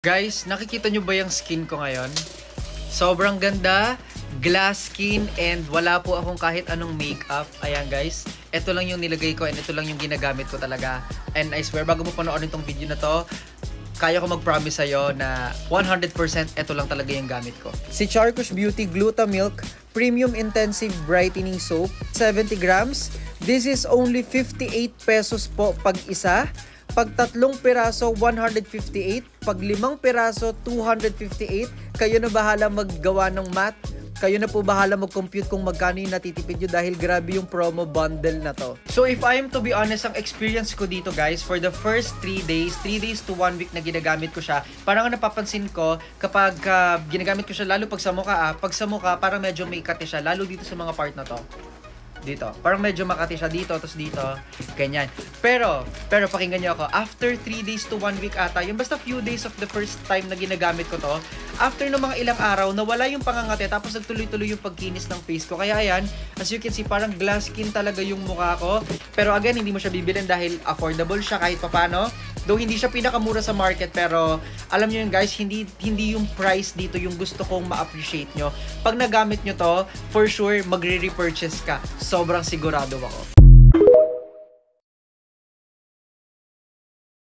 Guys, nakikita nyo ba yung skin ko ngayon? Sobrang ganda, glass skin, and wala po akong kahit anong makeup. Ayan guys, ito lang yung nilagay ko and ito lang yung ginagamit ko talaga. And I swear, bago mo panoorin tong video na to, kaya ko mag-promise sa'yo na 100% ito lang talaga yung gamit ko. Si Charcush Beauty Glutamilk Premium Intensive Brightening Soap, 70 grams. This is only 58 pesos po pag isa. Pag 3 piraso, 158. Pag 5 piraso, 258. Kayo na bahala maggawa ng math. Kayo na po bahala mag-compute kung magkano yung natitipid nyo dahil grabe yung promo bundle na to. So if I am to be honest, ang experience ko dito guys, for the first 3 days to 1 week na ginagamit ko siya, parang napapansin ko kapag ginagamit ko siya, lalo pag sa mukha, parang medyo may ikati siya, lalo dito sa mga part na to. Dito. Parang medyo makati siya dito, tapos dito, ganyan. Pero pakinggan nyo ako, after 3 days to 1 week ata, yung basta few days of the first time na ginagamit ko to, after ng mga ilang araw, nawala yung pangangati, tapos nagtuloy-tuloy yung pagkinis ng face ko. Kaya ayan, as you can see, parang glass skin talaga yung mukha ko. Pero again, hindi mo siya bibilin dahil affordable siya kahit papano. Though hindi siya pinakamura sa market, pero alam nyo yun guys, hindi yung price dito yung gusto kong ma-appreciate nyo. Pag nagamit nyo to, for sure, magre-repurchase ka. Sobrang sigurado ako.